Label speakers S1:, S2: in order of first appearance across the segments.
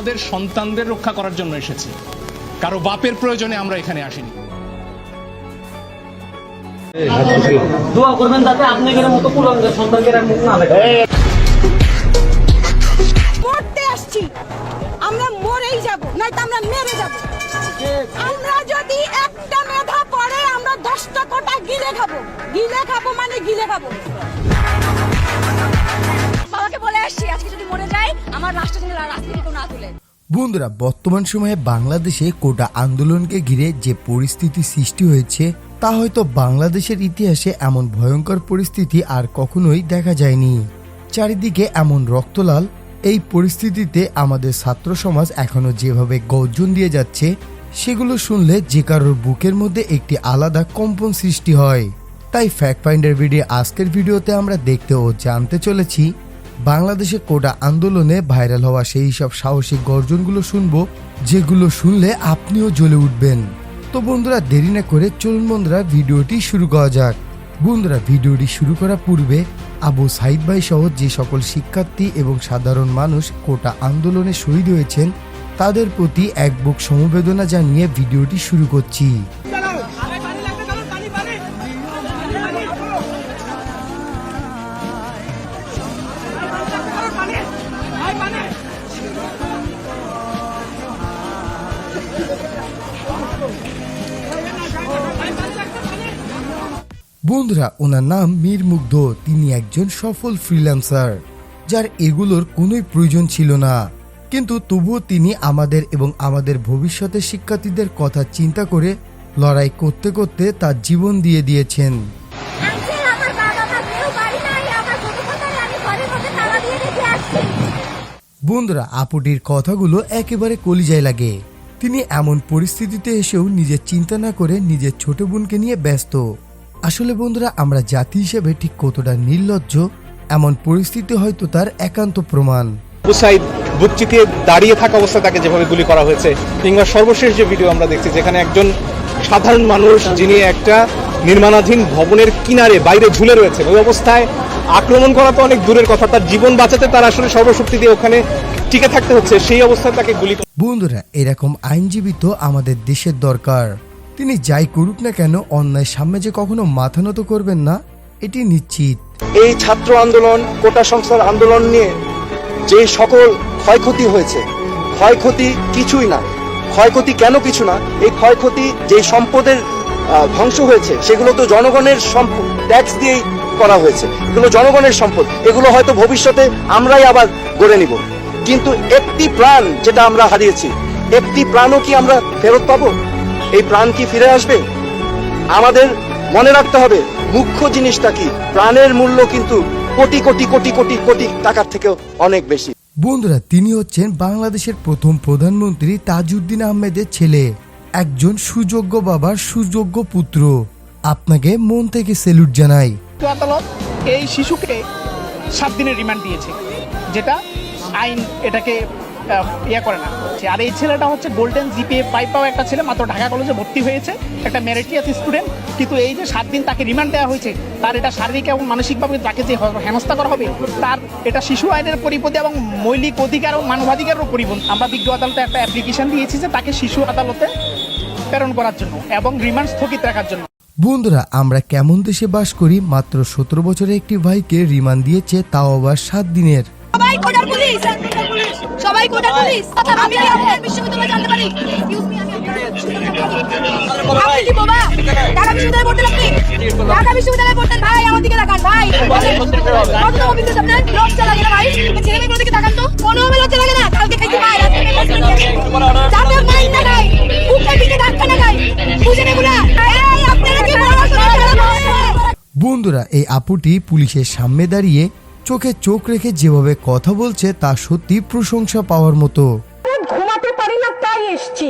S1: আমাদের সন্তানদের রক্ষা করার জন্য এসেছি, কারো বাপের প্রয়োজনে আমরা এখানে আসিনি।
S2: দোয়া করবেন যাতে আপনাদের মতো কুলাঙ্গার সন্তানদের আর মুখ না লাগে।
S3: মরতে আসছি, আমরা মরেই যাব, নয়তো আমরা মেরে যাব। আমরা যদি একটা মেধা পড়ে আমরা 10টা কোটা গিলে খাবো, মানে গিলে খাবো। বাবাকে বলে আসছি আজকে যদি মরে যায় আমার রাষ্ট্র যেন রাজনীতি কেউ না তুলে।
S4: বন্ধুরা, বর্তমান সময়ে বাংলাদেশে কোটা আন্দোলনকে ঘিরে যে পরিস্থিতি সৃষ্টি হয়েছে তা হয়তো বাংলাদেশের ইতিহাসে এমন ভয়ঙ্কর পরিস্থিতি আর কখনোই দেখা যায়নি। চারিদিকে এমন রক্তলাল। এই পরিস্থিতিতে আমাদের ছাত্র সমাজ এখনো যেভাবে গর্জন দিয়ে যাচ্ছে সেগুলো শুনলে যে কারোর বুকের মধ্যে একটি আলাদা কম্পন সৃষ্টি হয়। তাই ফ্যাক্ট ফাইন্ডার ভিডিও আজকের ভিডিওতে আমরা দেখতে ও জানতে চলেছি বাংলাদেশে কোটা আন্দোলনে ভাইরাল হওয়া সেই সব সাহসী গর্জনগুলো শুনবো যেগুলো শুনলে আপনিও জ্বলে উঠবেন। তো বন্ধুরা, দেরি না করে চলুন বন্ধুরা ভিডিওটি শুরু করা যাক। বন্ধুরা, ভিডিওটি শুরু করার পূর্বে আবু সাইদ ভাই সহ যে সকল শিক্ষার্থী এবং সাধারণ মানুষ কোটা আন্দোলনে শহীদ হয়েছেন তাদের প্রতি এক বুক সমবেদনা জানিয়ে ভিডিওটি শুরু করছি। বন্ধুরা, ওনার নাম মীর মুগ্ধ। তিনি একজন সফল ফ্রিল্যান্সার যার এগুলোর কোনোই প্রয়োজন ছিল না, কিন্তু তবুও তিনি আমাদের এবং আমাদের ভবিষ্যতের শিক্ষার্থীদের কথা চিন্তা করে লড়াই করতে করতে তার জীবন দিয়ে দিয়েছেন। বন্ধুরা, আপুটির কথাগুলো একেবারে কলিজায় লাগে। তিনি এমন পরিস্থিতিতে এসেও নিজের চিন্তা না করে নিজের ছোট বোনকে নিয়ে ব্যস্ত। আসলে বন্ধুরা, আমরা জাতি হিসেবে ঠিক কতটা নির্লজ্জ এমন পরিস্থিতি হয়তো তার একান্ত প্রমাণ।
S5: আবু সাইদ বুক চিতিয়ে দাঁড়িয়ে থাকা অবস্থায় তাকে যেভাবে গুলি করা হয়েছে, কিংবা সর্বশেষ যে ভিডিও আমরা দেখছি যেখানে একজন সাধারণ মানুষ যিনি একটা নির্মাণাধীন ভবনের কিনারে বাইরে ঝুলে রয়েছে, ওই অবস্থায় আক্রমণ করা তো অনেক দূরের কথা, তার জীবন বাঁচাতে তার আসলে সর্বশক্তি দিয়ে ওখানে টিকে থাকতে হচ্ছে, সেই অবস্থায় তাকে গুলি।
S4: বন্ধুরা, এরকম আইনজীবী তো আমাদের দেশের দরকার। তিনি যাই করুক না কেন অন্যায়ের সামনে যে কখনো মাথা নত করবেন না এটি নিশ্চিত।
S6: এই ছাত্র আন্দোলন, কোটা সংস্কার আন্দোলন নিয়ে যে সকল ক্ষয়ক্ষতি হয়েছে, ক্ষয়ক্ষতি কিছুই না। ক্ষয়ক্ষতি কেন কিছু না? এই ক্ষয়ক্ষতি যে সম্পদের ধ্বংস হয়েছে সেগুলো তো জনগণের সম্পদ, ট্যাক্স দিয়েই করা হয়েছে। এগুলো জনগণের সম্পদ, এগুলো হয়তো ভবিষ্যতে আমরাই আবার গড়ে নিব। কিন্তু একটি প্রাণ যেটা আমরা হারিয়েছি, একটি প্রাণও কি আমরা ফেরত পাবো? এই প্রাণ কি ফিরে আসবে? আমাদের মনে রাখতে হবে মুখ্য জিনিসটা কি, প্রাণের মূল্য কিন্তু কোটি কোটি কোটি কোটি কোটি টাকার থেকেও অনেক বেশি।
S4: বন্ধুরা, তিনি হচ্ছেন বাংলাদেশের প্রথম প্রধানমন্ত্রী তাজউদ্দিন আহমেদের ছেলে, একজন সুযোগ্য বাবার সুযোগ্য পুত্র। আপনাকে মন থেকে স্যালুট জানাই।
S1: আদালত এই শিশুকে 7 দিনের রিমান্ড দিয়েছে, যেটা আইন এটাকে করে না। আর এই ছেলেটা হচ্ছে গোল্ডেন জিপিএ 5 পাওয়া একটা ছেলে, মাত্র ঢাকা কলেজে ভর্তি হয়েছে, একটা মেরিটিয়াস স্টুডেন্ট। কিন্তু এই যে 7 দিন তাকে রিমান্ড দেওয়া হয়েছে, তার এটা শারীরিক এবং মানসিকভাবে তাকে যে হেনস্থা করা হবে, তার এটা শিশু আইনের পরিপন্থী এবং মৌলিক অধিকার ও মানবাধিকারেরও পরিপন্থী। আমরা বিজ্ঞ আদালতে একটা অ্যাপ্লিকেশন দিয়েছি যে তাকে শিশু আদালতে প্রেরণ করার জন্য এবং রিমান্ড স্থগিত রাখার জন্য।
S4: বন্ধুরা, আমরা কেমন দেশে বাস করি, মাত্র 17 বছরের একটি ভাইকে রিমান্ড দিয়েছে, তাও আবার 7 দিনের।
S3: সবাই কোটার পুলিশ, সবাই কোটার পুলিশ। আমি আপনার বিশ্ববিদ্যালয়ে জানতে পারি। আপনি কি বাবা ঢাকা বিশ্ববিদ্যালয়ে পড়তেন? আপনি ঢাকা বিশ্ববিদ্যালয়ে পড়তেন? ভাই আমার দিকে তাকান ভাই। কত অভিযোগ আপনার? লজ্জা লাগে না ভাই? ছেলে মেয়েগুলোর দিকে তাকান তো, কোনো লজ্জা লাগে না? কালকে খাইতে ভাই, আজকে যাতে মাইন না খাই, বুকের দিকে ধাক্কা না খাই, বুঝেন এগুলা? এই আপনারা কি পড়াশোনা করেন?
S4: বন্ধুরা, এই আপুটি পুলিশের সামনে দাঁড়িয়ে চোখে চোখ রেখে যেভাবে কথা বলছে তা সত্যি প্রশংসা পাওয়ার মতো।
S7: ঘুমাতে পারি না তাই এসছি,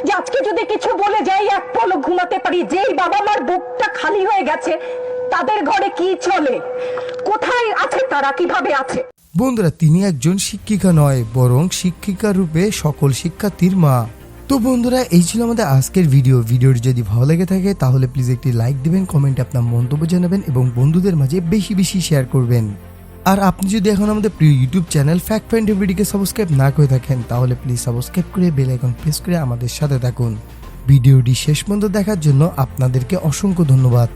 S7: যে আজকে যদি কিছু বলে যাই এক পলক ঘুমাতে পারি। যেই বাবা মার বুকটা খালি হয়ে গেছে তাদের ঘরে কি চলে, কোথায় আছে তারা, কিভাবে আছে?
S4: বন্ধুরা, তিনি একজন শিক্ষিকা নয় বরং শিক্ষিকা রূপে সকল শিক্ষার্থীর মা। তো বন্ধুরা, এই ছিল আমাদের আজকের ভিডিওটি যদি ভালো লেগে থাকে তাহলে প্লিজ একটি লাইক দিবেন, কমেন্টে আপনার মন্তব্য জানাবেন এবং বন্ধুদের মাঝে বেশি বেশি শেয়ার করবেন। আর আপনি যদি এখন আমাদের প্রিয় ইউটিউব চ্যানেল ফ্যাক্ট ফাইন্ড এভরিডেকে সাবস্ক্রাইব না করে থাকেন তাহলে প্লিজ সাবস্ক্রাইব করে বেল আইকন প্রেস করে আমাদের সাথে থাকুন। ভিডিওটি শেষ পর্যন্ত দেখার জন্য আপনাদেরকে অসংখ্য ধন্যবাদ।